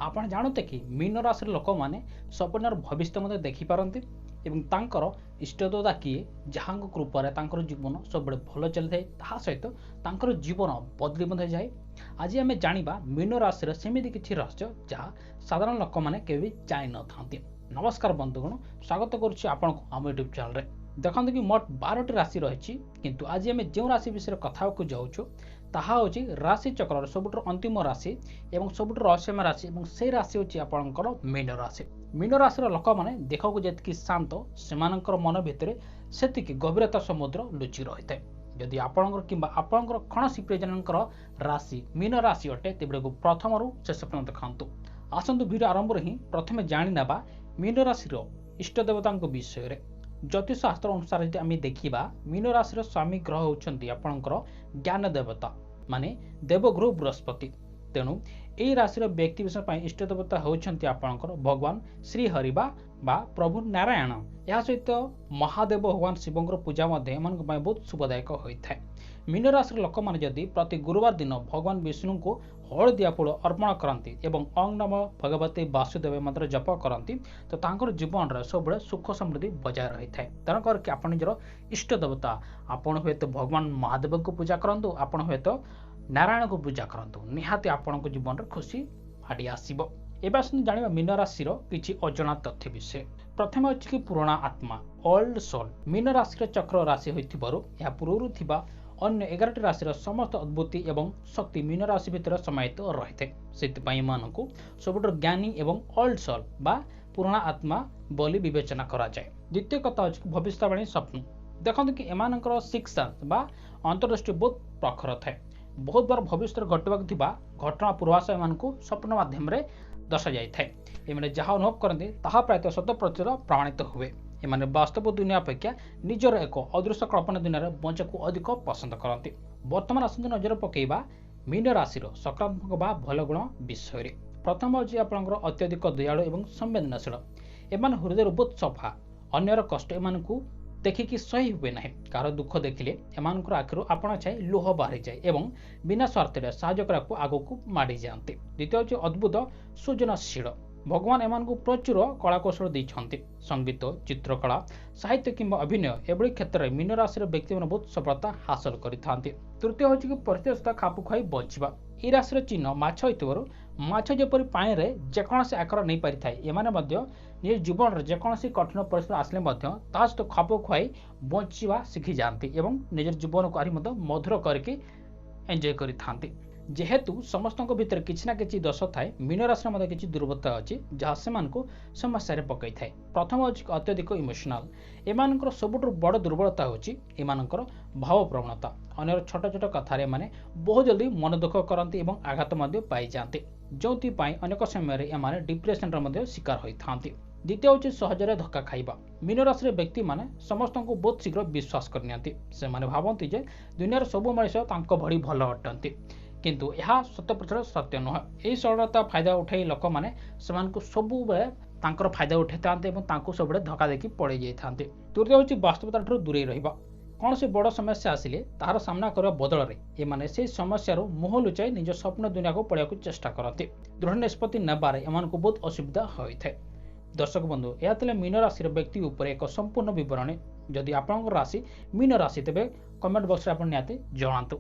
आपण जानते कि मीन राशि लोक मैंने स्वप्नर भविष्य देखी पारती एवं तांकर इष्टदेवता किए जहाँ कृपार जीवन सब भल चली था सहित तांकर जीवन बदली जाए। आज आम जाना मीन राशि सेमती किसी रहस्य जहाँ साधारण लोक मैंने केवि जानी न था। नमस्कार बंधुगण, स्वागत करुच्ची आपण आम यूट्यूब चैनल। देखते कि मोट 12टी राशि रही किंतु आज आम जो राशि विषय कथा जाऊँ ताहा होची राशि चक्र सबुठ अंतिम राशि एवं सबुठ रहस्यमय राशि और से राशि होची आपणकर मीन राशि। मीन राशि लोक मैंने देखा जी शांत से मन भितर से गभीरता समुद्र लुचि रही है। जदि आपणकर कि आपणकर कौन प्रियजन राशि मीन राशि अटे तेबे प्रथम रु शेष पर्यंत देखु। आसतु वीडियो आरंभ ही प्रथम जाना मीन राशि इष्ट देवता विषय में। ज्योतिष शास्त्र अनुसार यदि आम देखा मीन राशि स्वामी ग्रह होती आपणकर ज्ञान देवता माने देवगुरु बृहस्पति। तेणु यही राशि व्यक्ति विषय इष्ट देवता होती आपणकर भगवान श्रीहरि बा प्रभु नारायण। यह सहित महादेव भगवान शिव पूजा बहुत शुभदायक होता है। मीन राशि लोक मैंने जदि प्रति गुरुवार दिन भगवान विष्णु को हलदिया फूल अर्पण करती एवं ओं नमो भगवते वासुदेव मंत्र जप करती तो तांकर जीवन में सब सुख समृद्धि बजाय रही है। तेणुक आप निजर इष्ट देवता आपड़ हे तो भगवान महादेव को पूजा करूँ, आपड़ हे तो नारायण को पूजा करूँ, निहाती आपण जीवन में खुशी माड़ी आसब। एवं जाना मीन राशि किसी अजଣା तथ्य विषय। प्रथम अच्छी कि पुराणा आत्मा ओल्ड सोल मीन राशि चक्र राशि होता पूर्व अन्य 11टी राशि समस्त अद्भुति एवं शक्ति मीन राशि भितर समाहित रही है। से सबुठ ज्ञानी एवं ओल्ड सोल बा पुराणा आत्मा बोली विवेचना करा जाए। द्वितीय कथा अच्छी भविष्यवाणी स्वप्न। देखते कि एमानकर सिक्स सेंस बा अंतर्दृष्टि बहुत प्रखर थाए। बहुत बार भविष्य घटवा घटना पूर्वाश एम स्वप्न मध्यम दर्शा जाए। एम जहाँ अनुभव करते ताहा प्रायतः 100% प्रमाणित हुए। एमाने वास्तव दुनिया अपेक्षा निजर एक अदृश्य कल्पना दुनिया बंचा को अधिक पसंद करते। बर्तमान आसतु नजर पकेबा मीन राशि सकारात्मक बा भल गुण विषय में। प्रथम हूँ आपंकर अत्यधिक दयालु एवं संवेदनशील। एमान हृदय बहुत सफा, अन्यर कष्ट एमान को देखिकी सही हुए ना। कार दुख देखिले एमानकर आखिर आपण छाई लुह बाहरी जाए एवं बिना स्वार्थ साहाय्य करने आग को माड़ी जाते। द्वितीय हूँ अद्भुत सृजनशील। भगवान एमान को प्रचुर कलाकौशल देते। संगीत, चित्रकला, साहित्य किंबा अभिनय एभली क्षेत्र में मीन राशि व्यक्ति मैंने बहुत सफलता हासिल करते। तृतीय हूँ कि परिस्थिति सहित खाप खुआई बचवा। यह राशि चिन्ह माछ होइतबारु माछ जेपरि पानी में जेकोसी आकार नहीं पारि थाए एमाने मध्य निज जीवन में जेकोसी कठिन परिस्थिति आसले ता सहित खाप खुआई बचवा शिखी जाती एवं निज जीवन को आरी मधुर करके एंजॉय करि। जेहेतु समस्त भितर किसी ना किसी दोष थाए मीन राशि किसी दुर्बलता अच्छी जहाँ से समस्या पकई थाए। प्रथम हूँ अत्यधिक इमोशनाल। एमानकर सबुठ बड़ दुर्बलता होची एमानकर भाव प्रवणता। अन्य छोट छोट कथार एमाने बहुत जल्दी मन दुख करती और आघात पाई जाते, जो अनेक समय एमाने डिप्रेशन शिकार होता। द्वितीय हूँ सहजरे धक्का खाइबा। मीन राशि व्यक्ति माने समस्त को बहुत शीघ्र विश्वास करनी से भावती जे दुनिया सब मनीष भली भल अटंती किंतु यह 100% सत्य नुह। यही सरलता फायदा उठाई लोक मैंने सब फायदा उठाई था सब धक्का देखी पड़े जाते। तृतीय हूँ वास्तवता दूरे रहा। कौन से बड़ समस्या आसिले तार सामना करने बदल में एमाने से समस्या मुह लुचाई निज स्वप्न दुनिया को पढ़ा चेष्टा करते। दृढ़ निष्पत्ति नेबार एम बहुत असुविधा होता है। दर्शक बंधु, यह मीन राशि व्यक्ति उपर एक संपूर्ण विवरणी। जदि आपंकर राशि मीन राशि तेज कमेंट बॉक्स में आप निहाती जणातु।